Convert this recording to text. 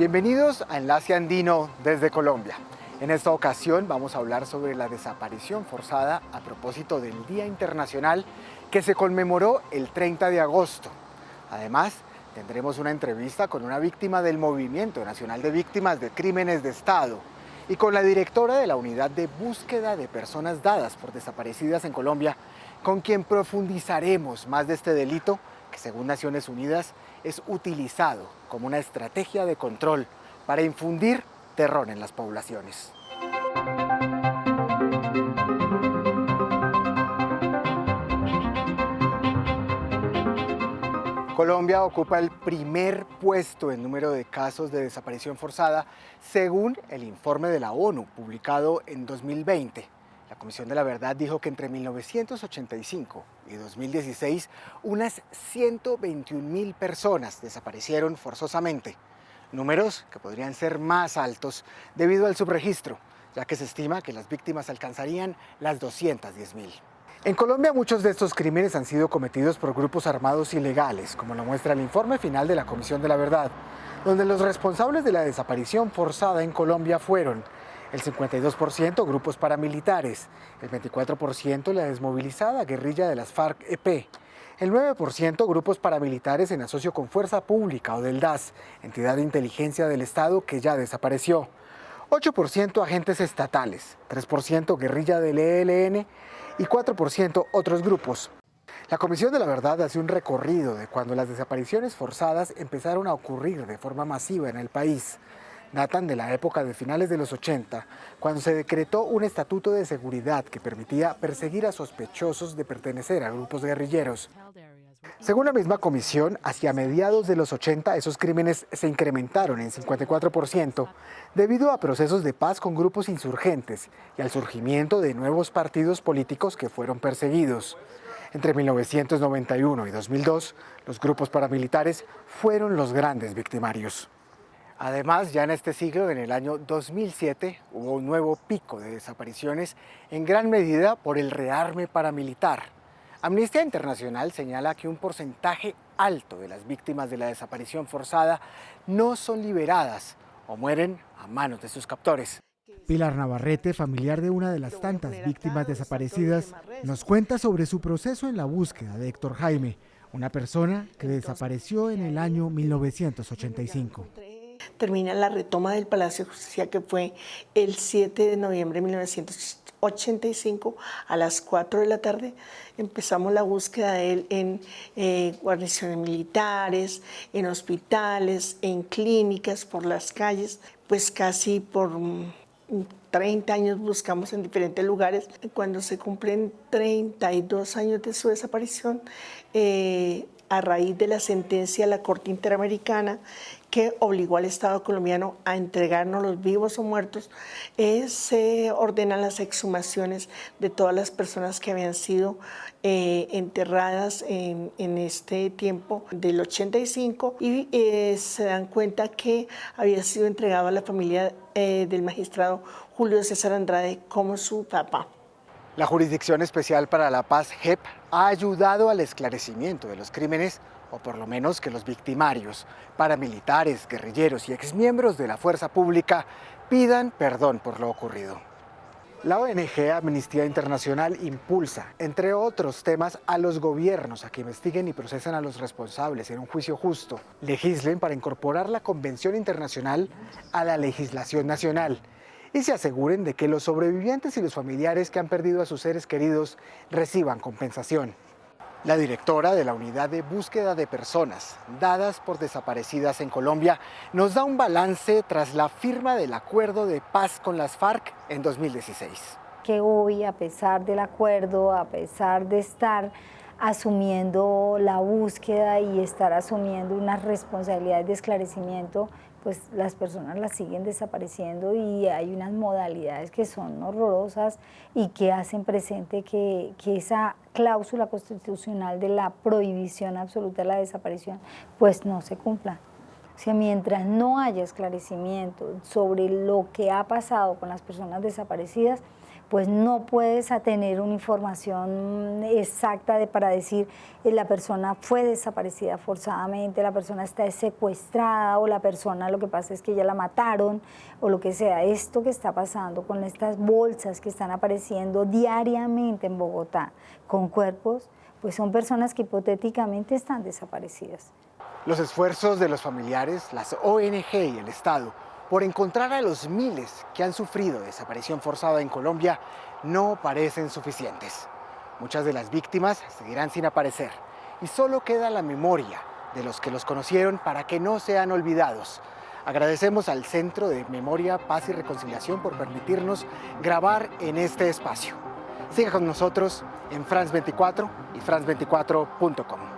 Bienvenidos a Enlace Andino desde Colombia. En esta ocasión vamos a hablar sobre la desaparición forzada a propósito del Día Internacional que se conmemoró el 30 de agosto. Además, tendremos una entrevista con una víctima del Movimiento Nacional de Víctimas de Crímenes de Estado y con la directora de la Unidad de Búsqueda de Personas Dadas por Desaparecidas en Colombia, con quien profundizaremos más de este delito que, según Naciones Unidas, es utilizado como una estrategia de control para infundir terror en las poblaciones. Colombia ocupa el primer puesto en número de casos de desaparición forzada, según el informe de la ONU publicado en 2020. La Comisión de la Verdad dijo que entre 1985 y 2016, unas 121.000 personas desaparecieron forzosamente. Números que podrían ser más altos debido al subregistro, ya que se estima que las víctimas alcanzarían las 210.000. En Colombia, muchos de estos crímenes han sido cometidos por grupos armados ilegales, como lo muestra el informe final de la Comisión de la Verdad, donde los responsables de la desaparición forzada en Colombia fueron el 52% grupos paramilitares, el 24% la desmovilizada guerrilla de las FARC-EP, el 9% grupos paramilitares en asocio con Fuerza Pública o del DAS, entidad de inteligencia del Estado que ya desapareció, 8% agentes estatales, 3% guerrilla del ELN y 4% otros grupos. La Comisión de la Verdad hace un recorrido de cuando las desapariciones forzadas empezaron a ocurrir de forma masiva en el país. Datan de la época de finales de los 80, cuando se decretó un estatuto de seguridad que permitía perseguir a sospechosos de pertenecer a grupos guerrilleros. Según la misma comisión, hacia mediados de los 80 esos crímenes se incrementaron en 54% debido a procesos de paz con grupos insurgentes y al surgimiento de nuevos partidos políticos que fueron perseguidos. Entre 1991 y 2002, los grupos paramilitares fueron los grandes victimarios. Además, ya en este siglo, en el año 2007, hubo un nuevo pico de desapariciones, en gran medida por el rearme paramilitar. Amnistía Internacional señala que un porcentaje alto de las víctimas de la desaparición forzada no son liberadas o mueren a manos de sus captores. Pilar Navarrete, familiar de una de las tantas víctimas desaparecidas, nos cuenta sobre su proceso en la búsqueda de Héctor Jaime, una persona que desapareció en el año 1985. Termina la retoma del Palacio de Justicia, que fue el 7 de noviembre de 1985 a las 4 de la tarde. Empezamos la búsqueda de él en guarniciones militares, en hospitales, en clínicas, por las calles, pues casi por 30 años buscamos en diferentes lugares. Cuando se cumplen 32 años de su desaparición, a raíz de la sentencia de la Corte Interamericana que obligó al Estado colombiano a entregarnos los vivos o muertos, se ordenan las exhumaciones de todas las personas que habían sido enterradas en este tiempo del 85 y se dan cuenta que había sido entregado a la familia del magistrado Julio César Andrade como su papá. La Jurisdicción Especial para la Paz, JEP, ha ayudado al esclarecimiento de los crímenes, o por lo menos que los victimarios, paramilitares, guerrilleros y exmiembros de la fuerza pública pidan perdón por lo ocurrido. La ONG Amnistía Internacional impulsa, entre otros temas, a los gobiernos a que investiguen y procesen a los responsables en un juicio justo, legislen para incorporar la Convención Internacional a la legislación nacional y se aseguren de que los sobrevivientes y los familiares que han perdido a sus seres queridos reciban compensación. La directora de la Unidad de Búsqueda de Personas Dadas por Desaparecidas en Colombia nos da un balance tras la firma del acuerdo de paz con las FARC en 2016. Que hoy, a pesar del acuerdo, a pesar de estar asumiendo la búsqueda y estar asumiendo unas responsabilidades de esclarecimiento, pues las personas las siguen desapareciendo y hay unas modalidades que son horrorosas y que hacen presente que esa cláusula constitucional de la prohibición absoluta de la desaparición pues no se cumpla. O sea, mientras no haya esclarecimiento sobre lo que ha pasado con las personas desaparecidas, pues no puedes tener una información exacta para decir la persona fue desaparecida forzadamente, la persona está secuestrada o la persona lo que pasa es que ya la mataron o lo que sea. Esto que está pasando con estas bolsas que están apareciendo diariamente en Bogotá con cuerpos, pues son personas que hipotéticamente están desaparecidas. Los esfuerzos de los familiares, las ONG y el Estado por encontrar a los miles que han sufrido desaparición forzada en Colombia no parecen suficientes. Muchas de las víctimas seguirán sin aparecer y solo queda la memoria de los que los conocieron para que no sean olvidados. Agradecemos al Centro de Memoria, Paz y Reconciliación por permitirnos grabar en este espacio. Siga con nosotros en France 24 y france24.com.